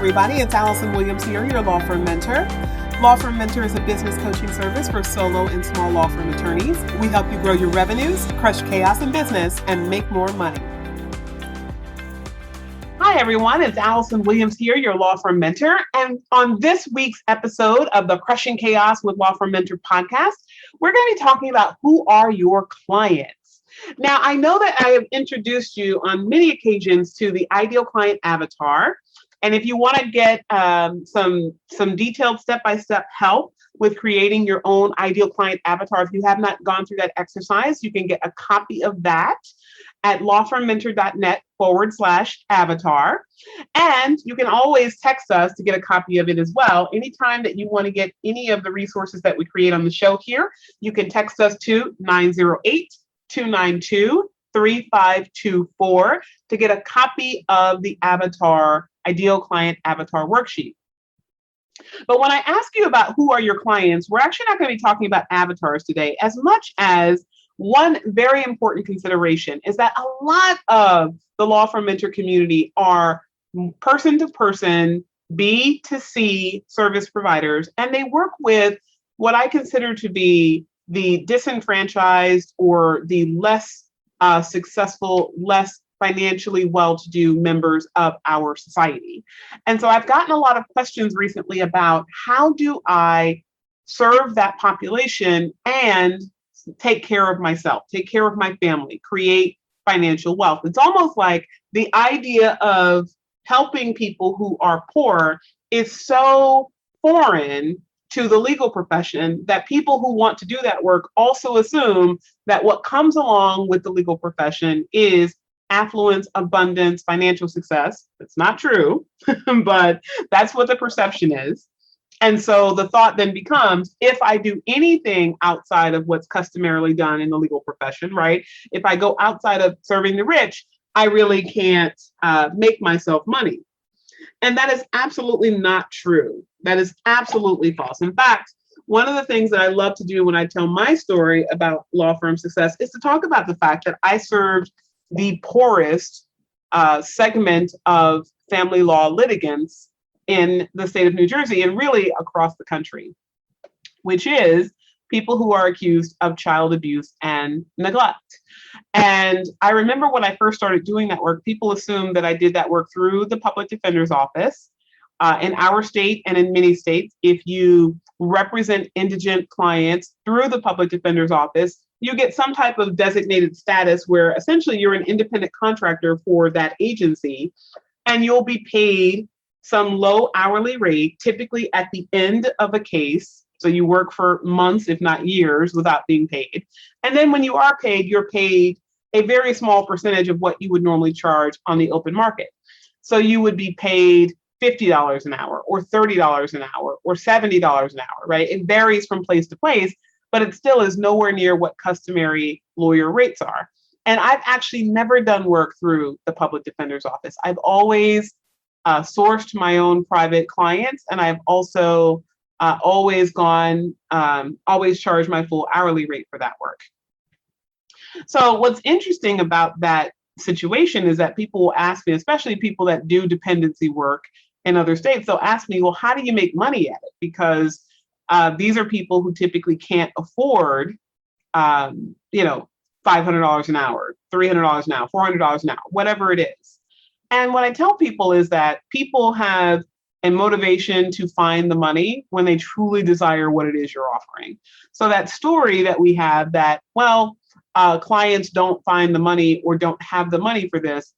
everybody. It's Allison Williams here, your law firm mentor. Law Firm Mentor is a business coaching service for solo and small law firm attorneys. We help you grow your revenues, crush chaos in business, and make more money. Hi, everyone. It's Allison Williams here, your law firm mentor. And on this week's episode of the Crushing Chaos with Law Firm Mentor podcast, we're going to be talking about who are your clients. Now, I know that I have introduced you on many occasions to the ideal client avatar. And if you want to get some detailed step-by-step help with creating your own ideal client avatar, if you have not gone through that exercise, you can get a copy of that at lawfirmmentor.net/avatar. And you can always text us to get a copy of it as well. Anytime that you want to get any of the resources that we create on the show here, you can text us to 908-292-3524 to get a copy of the avatar, ideal client avatar worksheet. But when I ask you about who are your clients, we're actually not going to be talking about avatars today as much as one very important consideration is that a lot of the law firm mentor community are person-to-person, B2C service providers, and they work with what I consider to be the disenfranchised or the less successful, less financially well-to-do members of our society. And so I've gotten a lot of questions recently about how do I serve that population and take care of myself, take care of my family, create financial wealth. It's almost like the idea of helping people who are poor is so foreign to the legal profession that people who want to do that work also assume that what comes along with the legal profession is affluence, abundance, financial success. It's not true, but that's what the perception is. And so the thought then becomes, if I do anything outside of what's customarily done in the legal profession, right? If I go outside of serving the rich, I really can't make myself money. And that is absolutely not true. That is absolutely false. In fact, one of the things that I love to do when I tell my story about law firm success is to talk about the fact that I served the poorest segment of family law litigants in the state of New Jersey and really across the country, which is people who are accused of child abuse and neglect. And I remember when I first started doing that work, people assumed that I did that work through the public defender's office. In our state and in many states, if you represent indigent clients through the public defender's office, you get some type of designated status where essentially you're an independent contractor for that agency, and you'll be paid some low hourly rate, typically at the end of a case. So you work for months, if not years, without being paid. And then when you are paid, you're paid a very small percentage of what you would normally charge on the open market. So you would be paid $50 an hour or $30 an hour or $70 an hour, right? It varies from place to place, but it still is nowhere near what customary lawyer rates are. And I've actually never done work through the public defender's office. I've always sourced my own private clients, and I've also always charged my full hourly rate for that work. So what's interesting about that situation is that people will ask me, especially people that do dependency work in other states, they'll ask me, well, how do you make money at it? Because these are people who typically can't afford, $500 an hour, $300 an hour, $400 an hour, whatever it is. And what I tell people is that people have a motivation to find the money when they truly desire what it is you're offering. So that story that we have that, clients don't find the money or don't have the money for this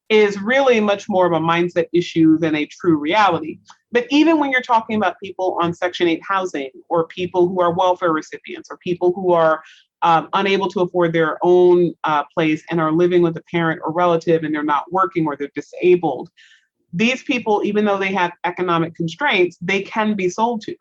is really much more of a mindset issue than a true reality. But even when you're talking about people on Section 8 housing or people who are welfare recipients or people who are unable to afford their own place and are living with a parent or relative and they're not working or they're disabled, these people, even though they have economic constraints, they can be sold to.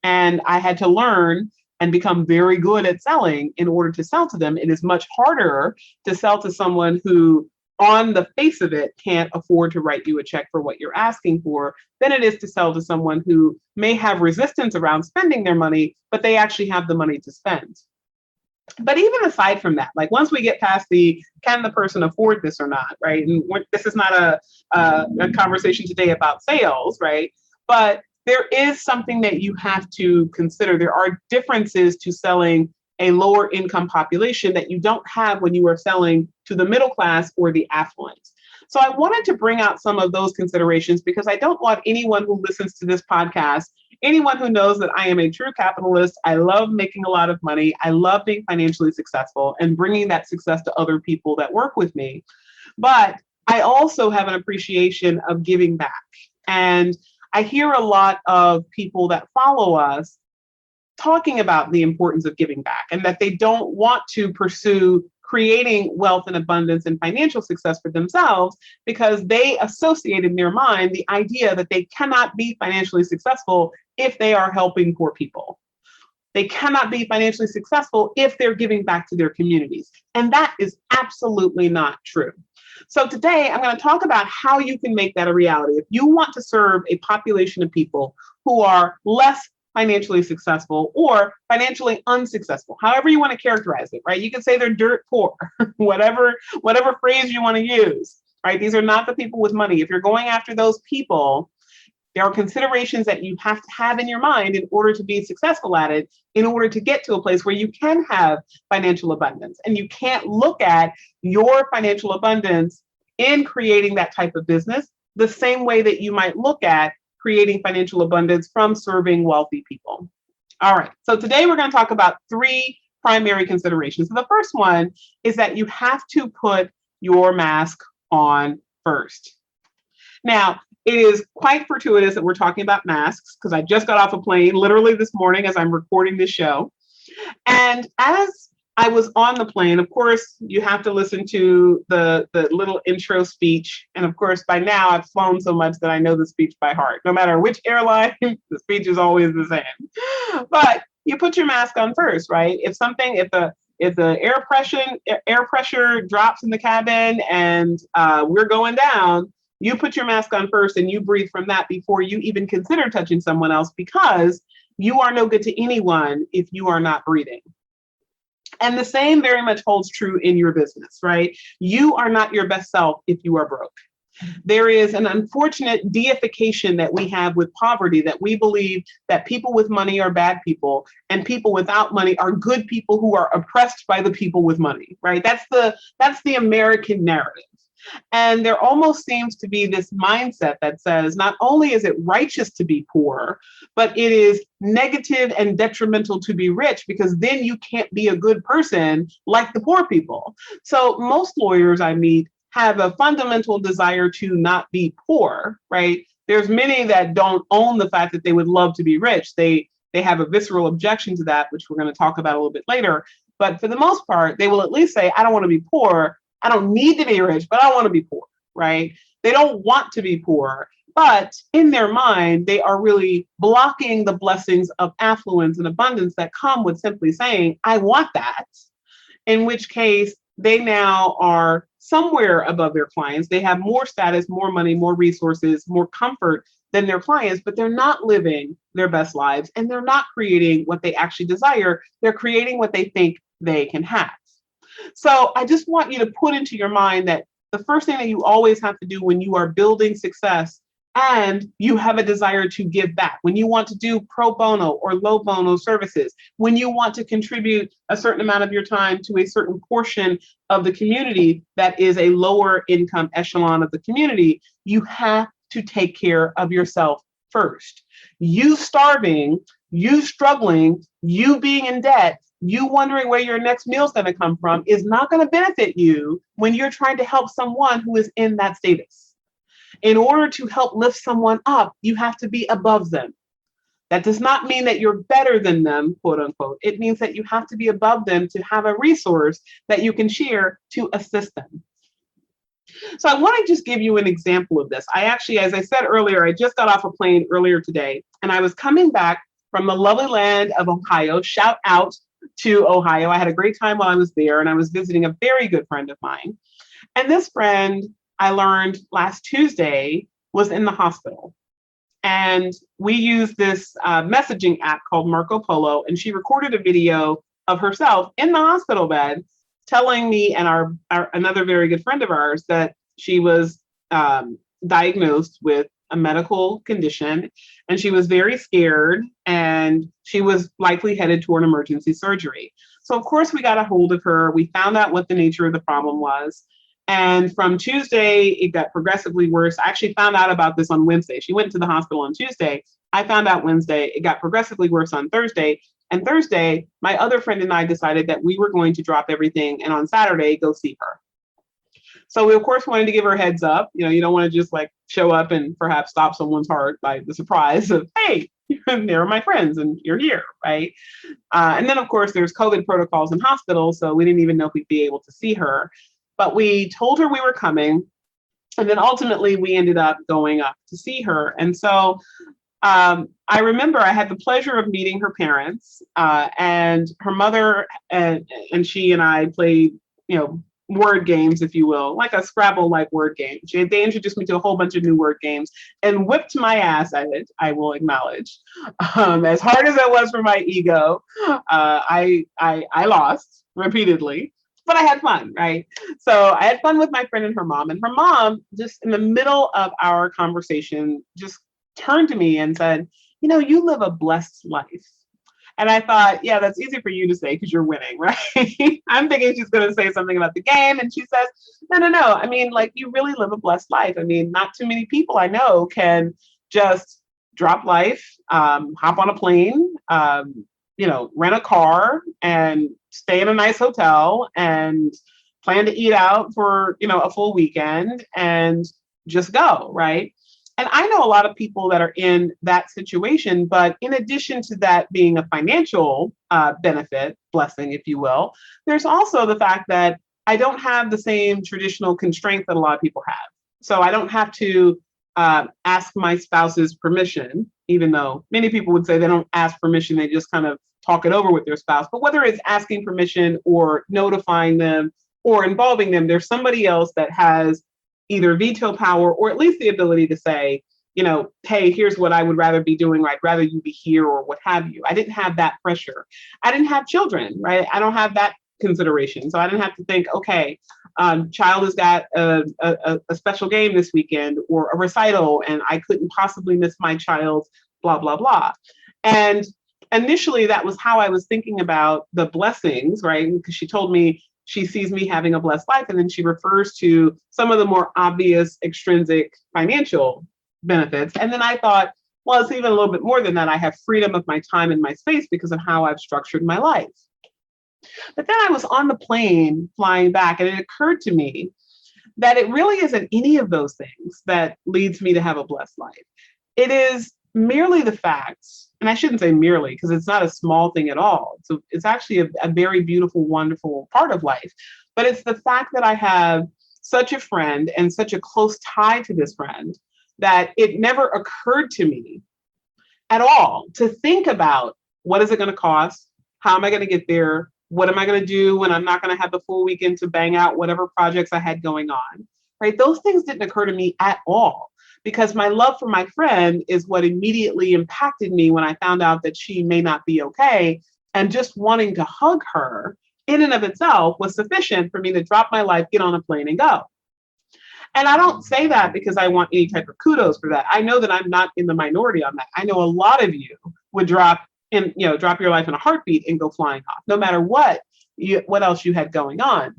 And I had to learn and become very good at selling in order to sell to them. It is much harder to sell to someone who, on the face of it, can't afford to write you a check for what you're asking for than it is to sell to someone who may have resistance around spending their money, but they actually have the money to spend. But even aside from that, like once we get past the can the person afford this or not, right? And this is not a conversation today about sales, right? But there is something that you have to consider. There are differences to selling a lower income population that you don't have when you are selling to the middle class or the affluent. So I wanted to bring out some of those considerations because I don't want anyone who listens to this podcast, anyone who knows that I am a true capitalist, I love making a lot of money, I love being financially successful and bringing that success to other people that work with me. But I also have an appreciation of giving back. And I hear a lot of people that follow us talking about the importance of giving back and that they don't want to pursue creating wealth and abundance and financial success for themselves because they associate in their mind the idea that they cannot be financially successful if they are helping poor people. They cannot be financially successful if they're giving back to their communities. And that is absolutely not true. So today I'm going to talk about how you can make that a reality. If you want to serve a population of people who are less financially successful or financially unsuccessful, however you want to characterize it, right? You can say they're dirt poor, whatever phrase you want to use, right? These are not the people with money. If you're going after those people, there are considerations that you have to have in your mind in order to be successful at it, in order to get to a place where you can have financial abundance. And you can't look at your financial abundance in creating that type of business the same way that you might look at creating financial abundance from serving wealthy people. All right, so today we're going to talk about three primary considerations. So the first one is that you have to put your mask on first. Now, it is quite fortuitous that we're talking about masks because I just got off a plane literally this morning as I'm recording this show. And as I was on the plane, of course, you have to listen to the little intro speech. And of course, by now I've flown so much that I know the speech by heart. No matter which airline, the speech is always the same. But you put your mask on first, right? If the air pressure drops in the cabin and we're going down, you put your mask on first and you breathe from that before you even consider touching someone else because you are no good to anyone if you are not breathing. And the same very much holds true in your business, right? You are not your best self if you are broke. There is an unfortunate deification that we have with poverty, that we believe that people with money are bad people and people without money are good people who are oppressed by the people with money, right? That's the American narrative. And there almost seems to be this mindset that says not only is it righteous to be poor, but it is negative and detrimental to be rich because then you can't be a good person like the poor people. So most lawyers I meet have a fundamental desire to not be poor, right? There's many that don't own the fact that they would love to be rich. They have a visceral objection to that, which we're going to talk about a little bit later. But for the most part, they will at least say, I don't want to be poor. I don't need to be rich, but I want to be poor, right? They don't want to be poor, but in their mind, they are really blocking the blessings of affluence and abundance that come with simply saying, I want that, in which case they now are somewhere above their clients. They have more status, more money, more resources, more comfort than their clients, but they're not living their best lives and they're not creating what they actually desire. They're creating what they think they can have. So I just want you to put into your mind that the first thing that you always have to do when you are building success and you have a desire to give back, when you want to do pro bono or low bono services, when you want to contribute a certain amount of your time to a certain portion of the community that is a lower income echelon of the community, you have to take care of yourself first. You starving, you struggling, you being in debt, you wondering where your next meal is going to come from is not going to benefit you when you're trying to help someone who is in that status. In order to help lift someone up, you have to be above them. That does not mean that you're better than them, quote unquote. It means that you have to be above them to have a resource that you can share to assist them. So I want to just give you an example of this. I actually, as I said earlier, I just got off a plane earlier today, and I was coming back from the lovely land of Ohio. Shout out to Ohio. I had a great time while I was there, and I was visiting a very good friend of mine. And this friend, I learned last Tuesday, was in the hospital. And we used this messaging app called Marco Polo, and she recorded a video of herself in the hospital bed, telling me and our another very good friend of ours that she was diagnosed with a medical condition and she was very scared and she was likely headed toward emergency surgery. So, of course, we got a hold of her. We found out what the nature of the problem was. And from Tuesday, it got progressively worse. I actually found out about this on Wednesday. She went to the hospital on Tuesday. I found out Wednesday. It got progressively worse on Thursday. And Thursday, my other friend and I decided that we were going to drop everything and on Saturday go see her. So we, of course, wanted to give her a heads up. You know, you don't want to just like show up and perhaps stop someone's heart by the surprise of, hey, they're my friends and you're here, right? And then, of course, there's COVID protocols in hospitals. So we didn't even know if we'd be able to see her. But we told her we were coming. And then ultimately, we ended up going up to see her. And so I remember I had the pleasure of meeting her parents and her mother and she and I played, word games, if you will, like a Scrabble-like word game. They introduced me to a whole bunch of new word games and whipped my ass at it, I will acknowledge. As hard as that was for my ego, I lost repeatedly, but I had fun, right? So I had fun with my friend and her mom, just in the middle of our conversation, just turned to me and said, you live a blessed life. And I thought, yeah, that's easy for you to say because you're winning, right? I'm thinking she's going to say something about the game. And she says, no. I mean, like, you really live a blessed life. I mean, not too many people I know can just drop life, hop on a plane, rent a car and stay in a nice hotel and plan to eat out for, a full weekend and just go, right? And I know a lot of people that are in that situation, but in addition to that being a financial benefit, blessing, if you will, there's also the fact that I don't have the same traditional constraint that a lot of people have. So I don't have to ask my spouse's permission, even though many people would say they don't ask permission, they just kind of talk it over with their spouse. But whether it's asking permission or notifying them or involving them, there's somebody else that has either veto power or at least the ability to say, hey, here's what I would rather be doing. I'd rather you be here or what have you. I didn't have that pressure. I didn't have children, right? I don't have that consideration. So I didn't have to think, okay, child has got a special game this weekend or a recital, and I couldn't possibly miss my child's blah, blah, blah. And initially, that was how I was thinking about the blessings, right? Because she told me, she sees me having a blessed life. And then she refers to some of the more obvious extrinsic financial benefits. And then I thought, well, it's even a little bit more than that. I have freedom of my time and my space because of how I've structured my life. But then I was on the plane flying back, and it occurred to me that it really isn't any of those things that leads me to have a blessed life. It is merely the fact, and I shouldn't say merely because it's not a small thing at all. So it's actually a very beautiful, wonderful part of life. But it's the fact that I have such a friend and such a close tie to this friend that it never occurred to me at all to think about what is it going to cost? How am I going to get there? What am I going to do when I'm not going to have the full weekend to bang out whatever projects I had going on? Right? Those things didn't occur to me at all, because my love for my friend is what immediately impacted me when I found out that she may not be okay. And just wanting to hug her in and of itself was sufficient for me to drop my life, get on a plane and go. And I don't say that because I want any type of kudos for that. I know that I'm not in the minority on that. I know a lot of you would drop your life in a heartbeat and go flying off, no matter what else you had going on.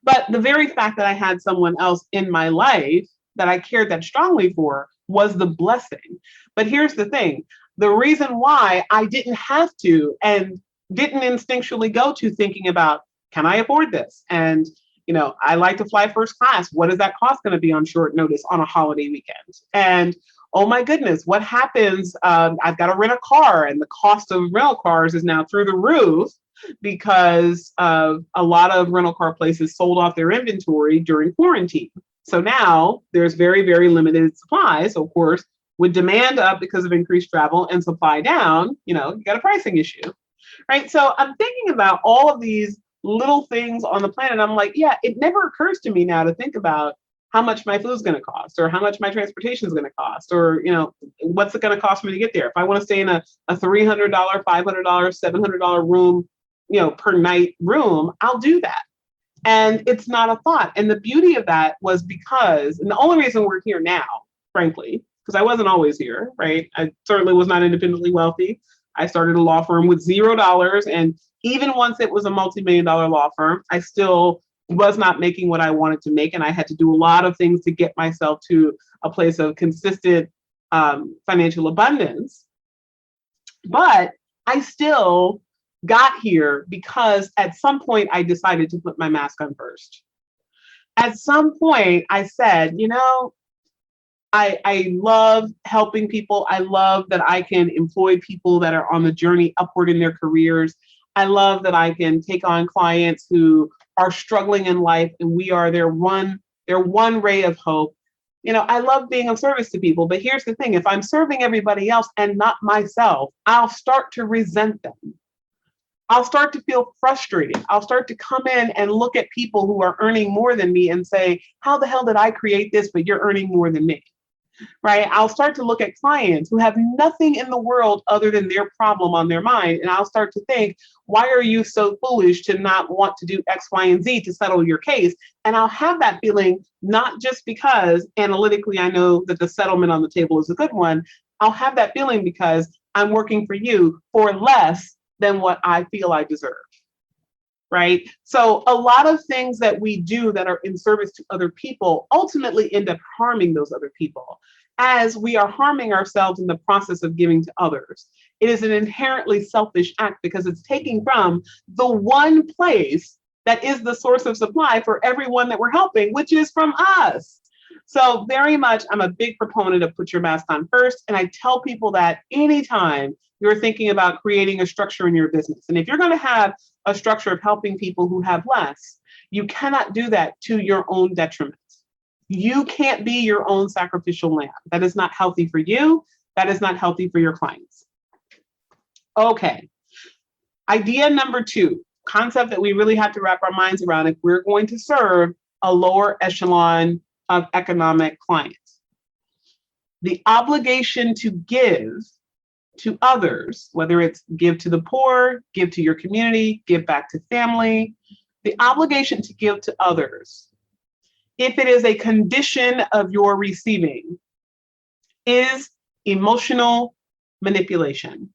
But the very fact that I had someone else in my life that I cared that strongly for was the blessing. But here's the thing. The reason why I didn't have to and didn't instinctually go to thinking about, can I afford this? And, I like to fly first class. What is that cost going to be on short notice on a holiday weekend? And oh my goodness, what happens? I've got to rent a car, and the cost of rental cars is now through the roof because a lot of rental car places sold off their inventory during quarantine. So now there's very, very limited supply. So of course, with demand up because of increased travel and supply down, you got a pricing issue, right? So I'm thinking about all of these little things on the planet. I'm like, yeah, it never occurs to me now to think about how much my food's going to cost or how much my transportation is going to cost or, what's it going to cost me to get there? If I want to stay in a $300, $500, $700 room, per night room, I'll do that. And it's not a thought. And the beauty of that was because, and the only reason we're here now, frankly, because I wasn't always here, right? I certainly was not independently wealthy. I started a law firm with $0. And even once it was a multi-million-dollar law firm, I still was not making what I wanted to make. And I had to do a lot of things to get myself to a place of consistent financial abundance. But I still got here because at some point I decided to put my mask on first. At some point I said, I love helping people. I love that I can employ people that are on the journey upward in their careers. I love that I can take on clients who are struggling in life and we are their one ray of hope. I love being of service to people, but here's the thing. If I'm serving everybody else and not myself, I'll start to resent them. I'll start to feel frustrated. I'll start to come in and look at people who are earning more than me and say, how the hell did I create this, but you're earning more than me? Right? I'll start to look at clients who have nothing in the world other than their problem on their mind. And I'll start to think, why are you so foolish to not want to do X, Y, and Z to settle your case? And I'll have that feeling, not just because analytically I know that the settlement on the table is a good one. I'll have that feeling because I'm working for you for less than what I feel I deserve. Right? So a lot of things that we do that are in service to other people ultimately end up harming those other people, as we are harming ourselves in the process of giving to others. It is an inherently selfish act because it's taking from the one place that is the source of supply for everyone that we're helping, which is from us. So very much, I'm a big proponent of put your mask on first. And I tell people that anytime you're thinking about creating a structure in your business. And if you're going to have a structure of helping people who have less, you cannot do that to your own detriment. You can't be your own sacrificial lamb. That is not healthy for you. That is not healthy for your clients. Okay. Idea number 2, concept that we really have to wrap our minds around if we're going to serve a lower echelon of economic clients. The obligation to give to others, whether it's give to the poor, give to your community, give back to family, the obligation to give to others, if it is a condition of your receiving, is emotional manipulation.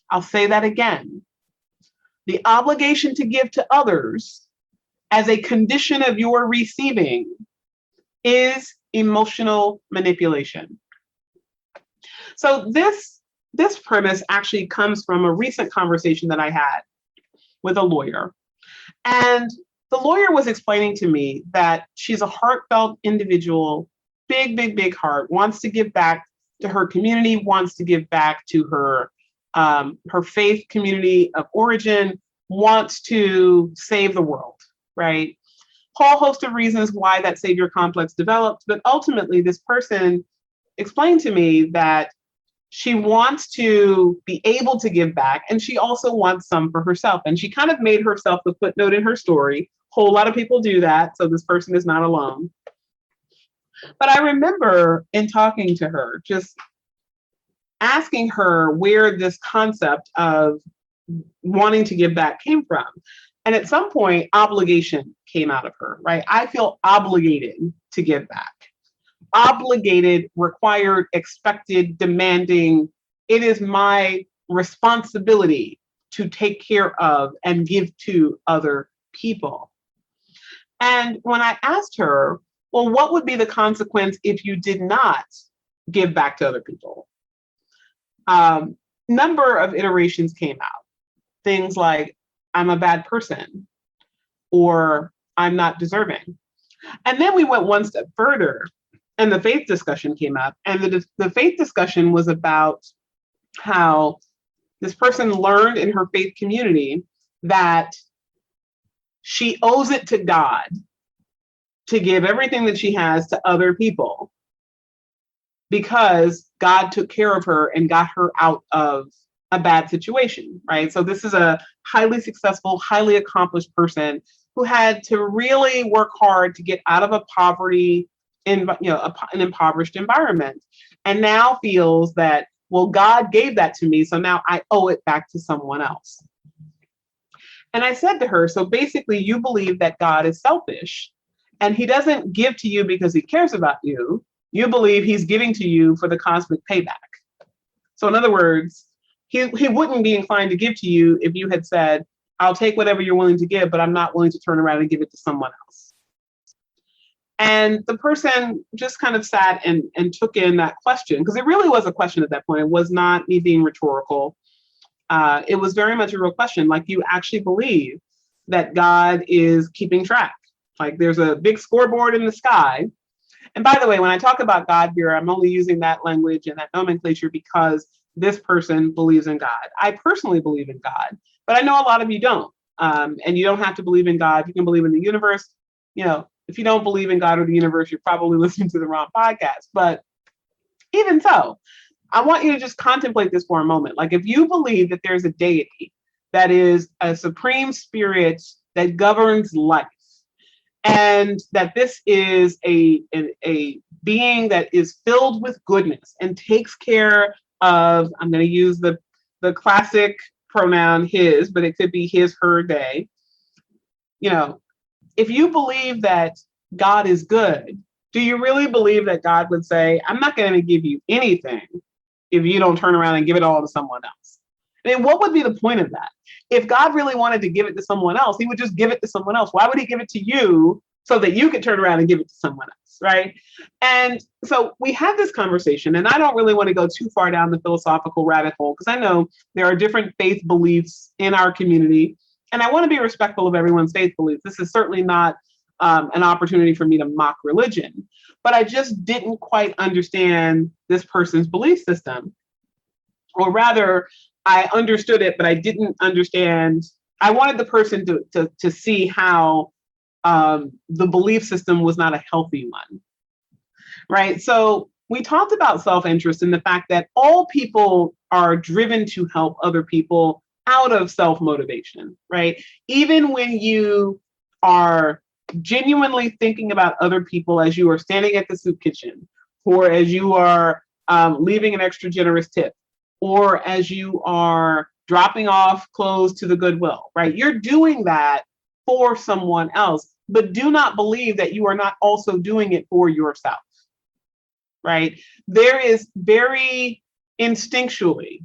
I'll say that again. The obligation to give to others as a condition of your receiving is emotional manipulation. So this premise actually comes from a recent conversation that I had with a lawyer. And the lawyer was explaining to me that she's a heartfelt individual, big, big, big heart, wants to give back to her community, wants to give back to her faith community of origin, wants to save the world, right? Whole host of reasons why that savior complex developed, but ultimately this person explained to me that she wants to be able to give back, and she also wants some for herself. And she kind of made herself the footnote in her story. Whole lot of people do that, so this person is not alone. But I remember in talking to her, just asking her where this concept of wanting to give back came from. And at some point, obligation came out of her, right? I feel obligated to give back. Obligated, required, expected, demanding. It is my responsibility to take care of and give to other people. And when I asked her, well, what would be the consequence if you did not give back to other people? Number of iterations came out. Things like, I'm a bad person, or I'm not deserving. And then we went one step further, and the faith discussion came up. And the faith discussion was about how this person learned in her faith community that she owes it to God to give everything that she has to other people because God took care of her and got her out of a bad situation, right? So this is a highly successful, highly accomplished person who had to really work hard to get out of a poverty in, an impoverished environment, and now feels that, well, God gave that to me, so now I owe it back to someone else. And I said to her, so basically, you believe that God is selfish and he doesn't give to you because he cares about you. You believe he's giving to you for the cosmic payback. So, in other words, he wouldn't be inclined to give to you if you had said, I'll take whatever you're willing to give, but I'm not willing to turn around and give it to someone else. And the person just kind of sat and took in that question, because it really was a question at that point. It was not me being rhetorical. It was very much a real question. Like, you actually believe that God is keeping track. Like, there's a big scoreboard in the sky. And by the way, when I talk about God here, I'm only using that language and that nomenclature because this person believes in God. I personally believe in God, but I know a lot of you don't. And you don't have to believe in God. You can believe in the universe. If you don't believe in God or the universe, you're probably listening to the wrong podcast. But even so, I want you to just contemplate this for a moment. Like, if you believe that there's a deity that is a supreme spirit that governs life, and that this is a being that is filled with goodness and takes care of, I'm going to use the classic pronoun his, but it could be his, her, they. If you believe that God is good, do you really believe that God would say, I'm not going to give you anything if you don't turn around and give it all to someone else? I mean, what would be the point of that? If God really wanted to give it to someone else, he would just give it to someone else. Why would he give it to you so that you could turn around and give it to someone else, right? And so we had this conversation, and I don't really want to go too far down the philosophical rabbit hole, because I know there are different faith beliefs in our community, and I want to be respectful of everyone's faith beliefs. This is certainly not an opportunity for me to mock religion, but I just didn't quite understand this person's belief system. Or rather, I understood it, but I didn't understand. I wanted the person to see how the belief system was not a healthy one, right? So we talked about self-interest and the fact that all people are driven to help other people out of self-motivation, right? Even when you are genuinely thinking about other people as you are standing at the soup kitchen, or as you are leaving an extra generous tip, or as you are dropping off clothes to the Goodwill, right? You're doing that for someone else, but do not believe that you are not also doing it for yourself, right? There is very instinctually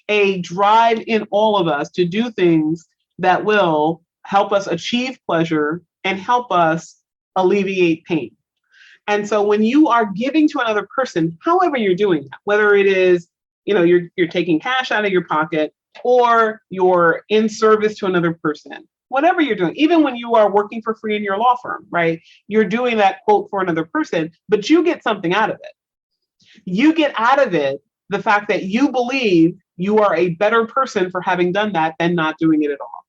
a drive in all of us to do things that will help us achieve pleasure and help us alleviate pain. And so when you are giving to another person, however you're doing that, whether it is, you're taking cash out of your pocket, or you're in service to another person, whatever you're doing, even when you are working for free in your law firm, right? You're doing that quote for another person, but you get something out of it. You get out of it the fact that you believe you are a better person for having done that than not doing it at all.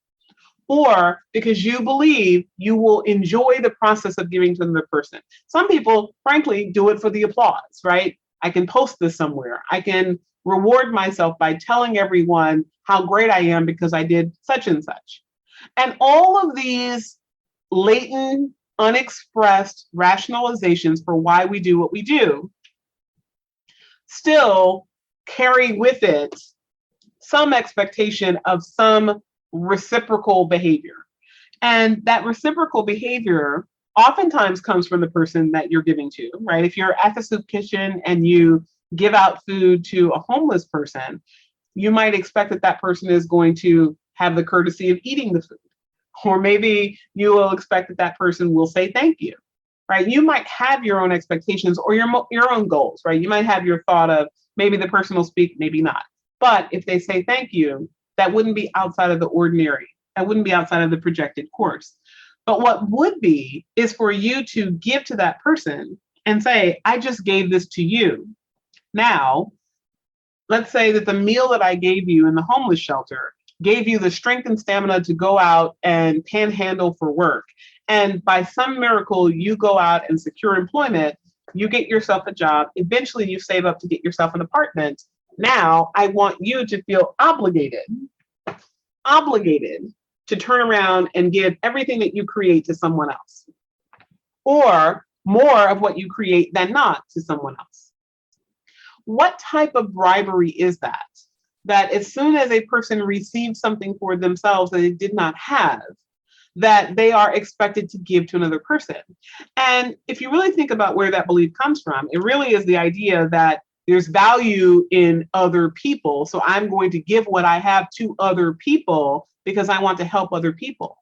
Or because you believe you will enjoy the process of giving to another person. Some people, frankly, do it for the applause, right? I can post this somewhere. I can reward myself by telling everyone how great I am because I did such and such. And all of these latent, unexpressed rationalizations for why we do what we do still carry with it some expectation of some reciprocal behavior. And that reciprocal behavior oftentimes comes from the person that you're giving to, right? If you're at the soup kitchen and you give out food to a homeless person, you might expect that that person is going to have the courtesy of eating the food. Or maybe you will expect that that person will say thank you, right? You might have your own expectations or your own goals, right? You might have your thought of maybe the person will speak, maybe not. But if they say thank you, that wouldn't be outside of the ordinary. That wouldn't be outside of the projected course. But what would be is for you to give to that person and say, I just gave this to you. Now, let's say that the meal that I gave you in the homeless shelter gave you the strength and stamina to go out and panhandle for work. And by some miracle, you go out and secure employment, you get yourself a job. Eventually, you save up to get yourself an apartment. Now, I want you to feel obligated to turn around and give everything that you create to someone else, or more of what you create than not to someone else. What type of bribery is that? that as soon as a person receives something for themselves that they did not have, that they are expected to give to another person. And if you really think about where that belief comes from, it really is the idea that there's value in other people. So I'm going to give what I have to other people because I want to help other people.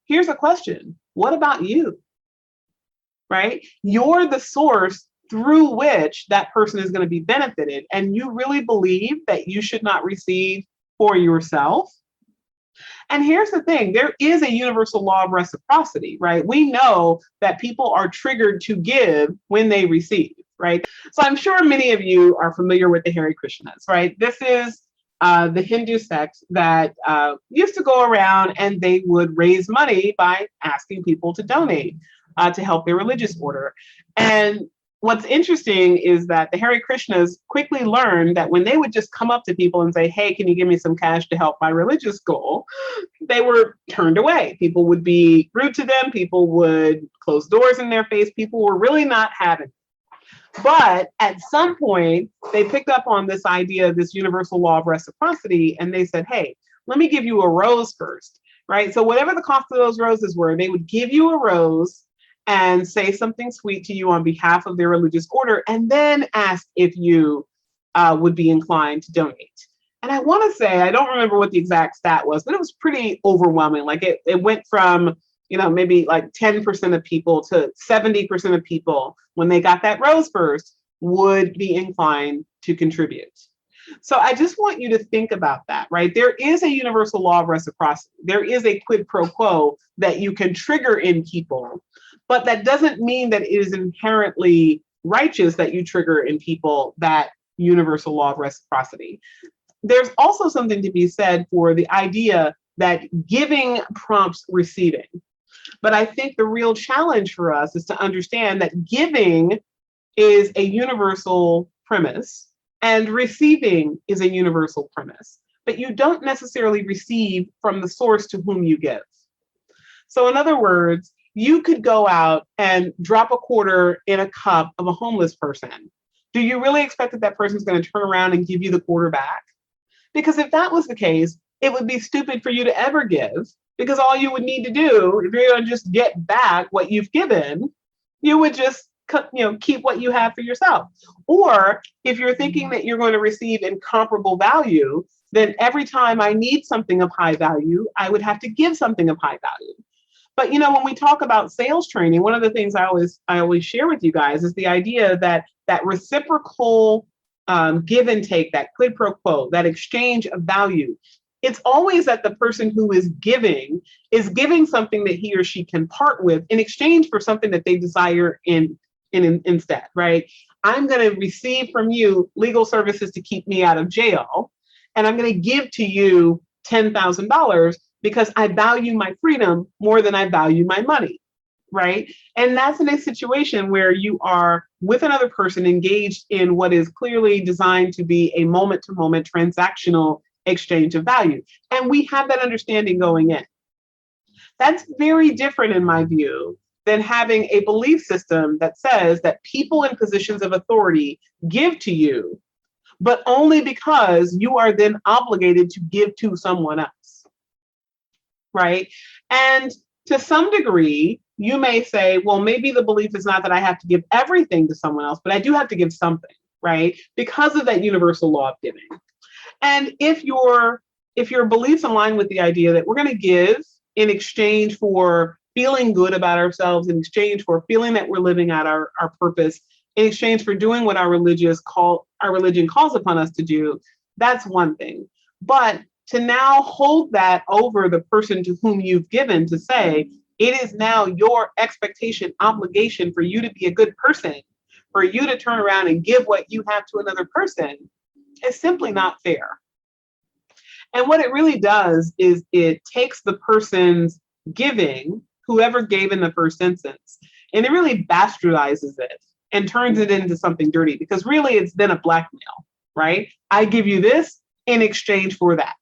Here's a question. What about you? Right? You're the source through which that person is going to be benefited. And you really believe that you should not receive for yourself. And here's the thing, there is a universal law of reciprocity, right? We know that people are triggered to give when they receive, right? So I'm sure many of you are familiar with the Hare Krishnas, right? This is the Hindu sect that used to go around and they would raise money by asking people to donate to help their religious order. And what's interesting is that the Hare Krishnas quickly learned that when they would just come up to people and say, hey, can you give me some cash to help my religious goal? They were turned away. People would be rude to them. People would close doors in their face. People were really not having it. But at some point, they picked up on this idea, this universal law of reciprocity, and they said, hey, let me give you a rose first, right? So whatever the cost of those roses were, they would give you a rose and say something sweet to you on behalf of their religious order, and then ask if you would be inclined to donate. And I want to say, I don't remember what the exact stat was, but it was pretty overwhelming. Like it went from, maybe like 10% of people to 70% of people, when they got that rose first, would be inclined to contribute. So I just want you to think about that, right? There is a universal law of reciprocity. There is a quid pro quo that you can trigger in people, but that doesn't mean that it is inherently righteous that you trigger in people that universal law of reciprocity. There's also something to be said for the idea that giving prompts receiving. But I think the real challenge for us is to understand that giving is a universal premise and receiving is a universal premise, but you don't necessarily receive from the source to whom you give. So in other words, you could go out and drop a quarter in a cup of a homeless person. Do you really expect that that person's going to turn around and give you the quarter back? Because if that was the case, it would be stupid for you to ever give, because all you would need to do, if you're going to just get back what you've given, you would just keep what you have for yourself. Or if you're thinking that you're going to receive incomparable value, then every time I need something of high value, I would have to give something of high value. But when we talk about sales training, one of the things I always share with you guys is the idea that reciprocal give and take, that quid pro quo, that exchange of value. It's always that the person who is giving something that he or she can part with in exchange for something that they desire instead, right? I'm going to receive from you legal services to keep me out of jail, and I'm going to give to you $10,000 because I value my freedom more than I value my money, right? And that's in a situation where you are with another person engaged in what is clearly designed to be a moment-to-moment transactional exchange of value. And we have that understanding going in. That's very different, in my view, than having a belief system that says that people in positions of authority give to you, but only because you are then obligated to give to someone else, right? And to some degree, you may say, well, maybe the belief is not that I have to give everything to someone else, but I do have to give something, right? Because of that universal law of giving. And if your beliefs align with the idea that we're going to give in exchange for feeling good about ourselves, in exchange for feeling that we're living out our purpose, in exchange for doing what our religion calls upon us to do, that's one thing. But to now hold that over the person to whom you've given, to say, it is now your expectation, obligation for you to be a good person, for you to turn around and give what you have to another person, is simply not fair. And what it really does is it takes the person's giving, whoever gave in the first instance, and it really bastardizes it and turns it into something dirty, because really it's then a blackmail, right? I give you this in exchange for that,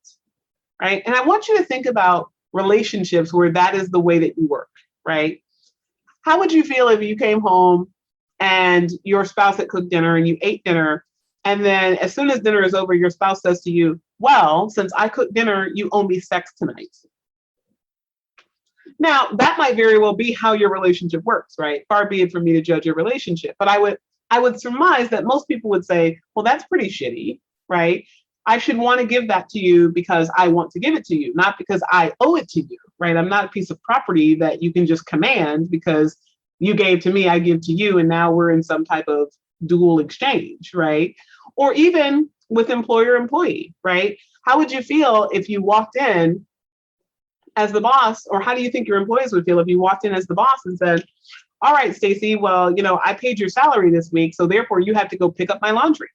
right? And I want you to think about relationships where that is the way that you work, right? How would you feel if you came home and your spouse had cooked dinner and you ate dinner And then as soon as dinner is over, your spouse says to you, well, since I cooked dinner, you owe me sex tonight. Now, that might very well be how your relationship works, right? Far be it from me to judge your relationship. But I would surmise that most people would say, well, that's pretty shitty, right? I should want to give that to you because I want to give it to you, not because I owe it to you, right? I'm not a piece of property that you can just command because you gave to me, I give to you, and now we're in some type of dual exchange, right? Or even with employer employee, right? How would you feel if you walked in as the boss, or how do you think your employees would feel if you walked in as the boss and said, all right, Stacy, well, I paid your salary this week, so therefore you have to go pick up my laundry.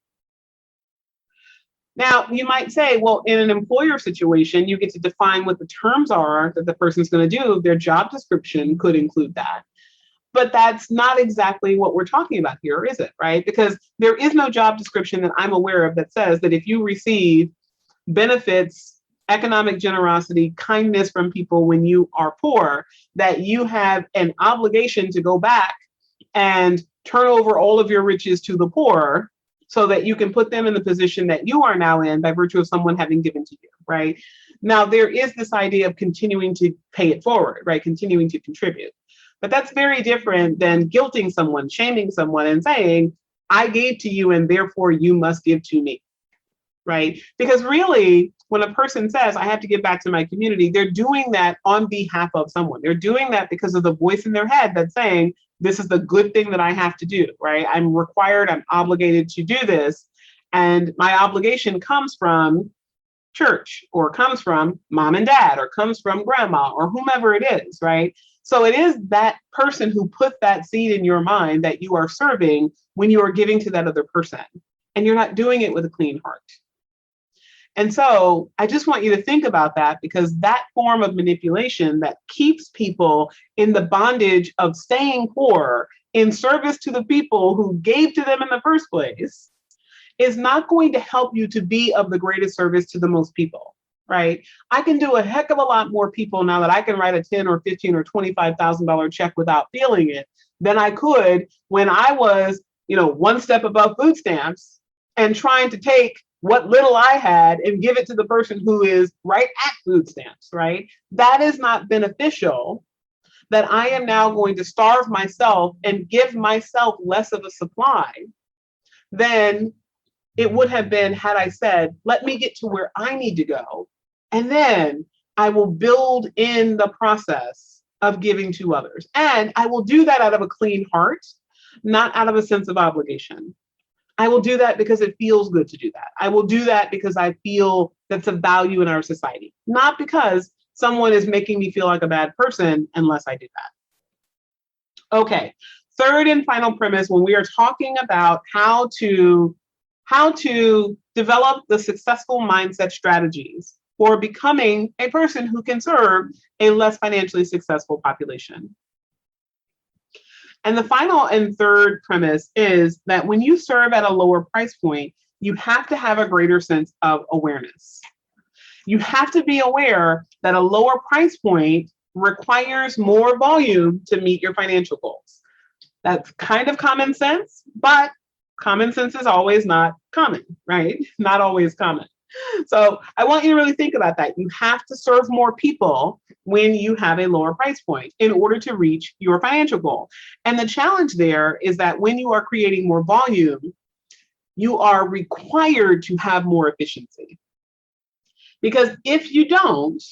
Now, you might say, well, in an employer situation, you get to define what the terms are that the person's going to do. Their job description could include that. But that's not exactly what we're talking about here, is it? Right? Because there is no job description that I'm aware of that says that if you receive benefits, economic generosity, kindness from people when you are poor, that you have an obligation to go back and turn over all of your riches to the poor so that you can put them in the position that you are now in by virtue of someone having given to you, right? Now, there is this idea of continuing to pay it forward, right? Continuing to contribute. But that's very different than guilting someone, shaming someone, and saying, I gave to you and therefore you must give to me, right? Because really, when a person says, I have to give back to my community, they're doing that on behalf of someone. They're doing that because of the voice in their head that's saying, this is the good thing that I have to do, right? I'm required, I'm obligated to do this. And my obligation comes from church, or comes from mom and dad, or comes from grandma, or whomever it is, right? So it is that person who put that seed in your mind that you are serving when you are giving to that other person. And you're not doing it with a clean heart. And so I just want you to think about that, because that form of manipulation that keeps people in the bondage of staying poor in service to the people who gave to them in the first place is not going to help you to be of the greatest service to the most people, right? I can do a heck of a lot more people now that I can write a 10 or 15 or $25,000 check without feeling it than I could when I was, one step above food stamps and trying to take what little I had and give it to the person who is right at food stamps, right? That is not beneficial, that I am now going to starve myself and give myself less of a supply than it would have been had I said, let me get to where I need to go. And then I will build in the process of giving to others. And I will do that out of a clean heart, not out of a sense of obligation. I will do that because it feels good to do that. I will do that because I feel that's a value in our society, not because someone is making me feel like a bad person unless I do that. Okay, third and final premise when we are talking about how to develop the successful mindset strategies for becoming a person who can serve a less financially successful population. And the final and third premise is that when you serve at a lower price point, you have to have a greater sense of awareness. You have to be aware that a lower price point requires more volume to meet your financial goals. That's kind of common sense, but common sense is always not common, right? Not always common. So I want you to really think about that. You have to serve more people when you have a lower price point in order to reach your financial goal. And the challenge there is that when you are creating more volume, you are required to have more efficiency. Because if you don't,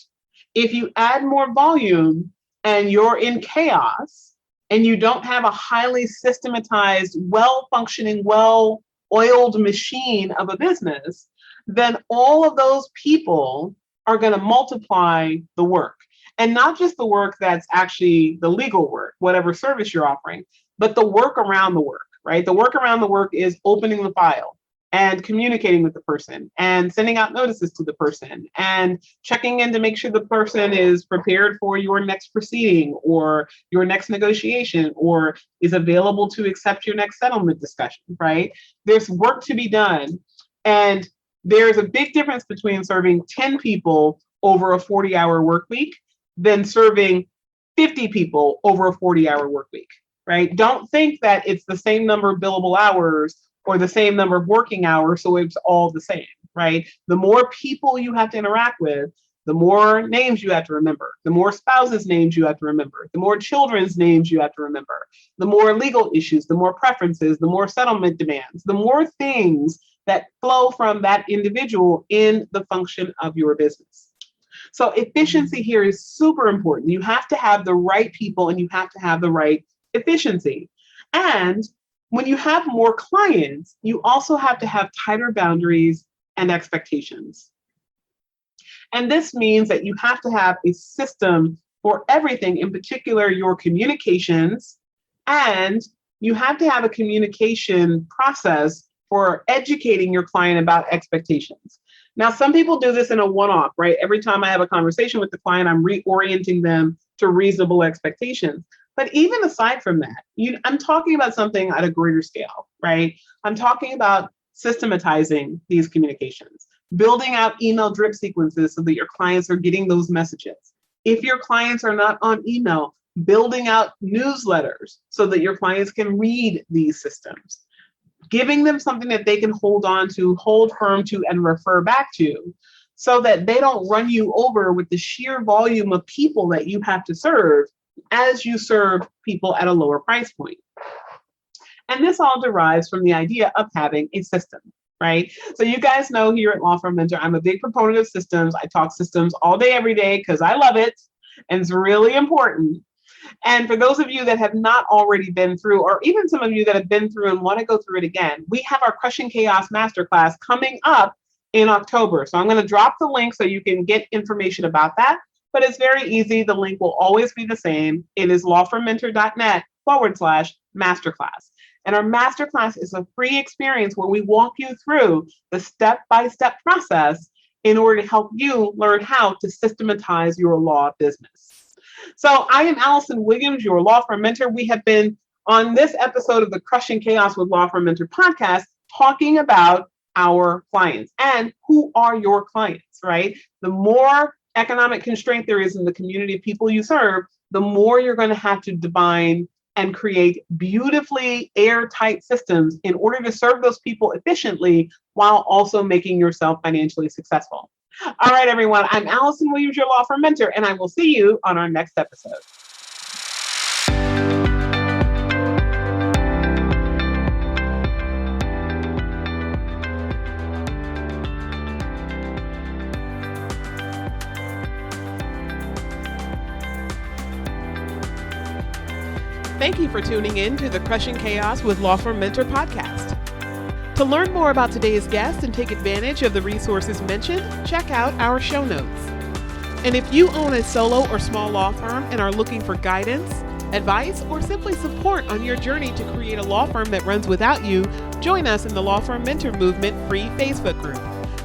if you add more volume and you're in chaos and you don't have a highly systematized, well-functioning, well-oiled machine of a business, then all of those people are going to multiply the work. And not just the work that's actually the legal work, whatever service you're offering, but the work around the work, right? The work around the work is opening the file and communicating with the person and sending out notices to the person and checking in to make sure the person is prepared for your next proceeding or your next negotiation or is available to accept your next settlement discussion, right? There's work to be done. And there's a big difference between serving 10 people over a 40-hour work week than serving 50 people over a 40-hour work week, right? Don't think that it's the same number of billable hours or the same number of working hours, so it's all the same, right? The more people you have to interact with, the more names you have to remember, the more spouses' names you have to remember, the more children's names you have to remember, the more legal issues, the more preferences, the more settlement demands, the more things that flow from that individual in the function of your business. So efficiency here is super important. You have to have the right people and you have to have the right efficiency. And when you have more clients, you also have to have tighter boundaries and expectations. And this means that you have to have a system for everything, in particular your communications, and you have to have a communication process for educating your client about expectations. Now, some people do this in a one-off, right? Every time I have a conversation with the client, I'm reorienting them to reasonable expectations. But even aside from that, I'm talking about something at a greater scale, right? I'm talking about systematizing these communications, building out email drip sequences so that your clients are getting those messages. If your clients are not on email, building out newsletters so that your clients can read these systems, giving them something that they can hold on to, hold firm to, and refer back to, so that they don't run you over with the sheer volume of people that you have to serve as you serve people at a lower price point. And this all derives from the idea of having a system, right? So you guys know here at Law Firm Mentor, I'm a big proponent of systems. I talk systems all day, every day, because I love it. And it's really important. And for those of you that have not already been through, or even some of you that have been through and want to go through it again, we have our Crushing Chaos Masterclass coming up in October. So I'm going to drop the link so you can get information about that. But it's very easy. The link will always be the same. It is lawfirmmentor.net/masterclass. And our masterclass is a free experience where we walk you through the step-by-step process in order to help you learn how to systematize your law business. So I am Allison Williams, your Law Firm Mentor. We have been on this episode of the Crushing Chaos with Law Firm Mentor podcast talking about our clients and who are your clients, right? The more economic constraint there is in the community of people you serve, the more you're going to have to define and create beautifully airtight systems in order to serve those people efficiently while also making yourself financially successful. All right, everyone, I'm Allison Williams, your Law Firm Mentor, and I will see you on our next episode. Thank you for tuning in to the Crushing Chaos with Law Firm Mentor podcast. To learn more about today's guest and take advantage of the resources mentioned, check out our show notes. And if you own a solo or small law firm and are looking for guidance, advice, or simply support on your journey to create a law firm that runs without you, join us in the Law Firm Mentor Movement free Facebook group.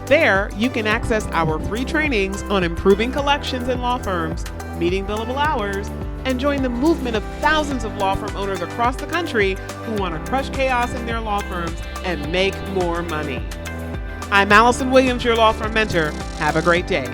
There, you can access our free trainings on improving collections in law firms, meeting billable hours, and join the movement of thousands of law firm owners across the country who want to crush chaos in their law firms and make more money. I'm Allison Williams, your Law Firm Mentor. Have a great day.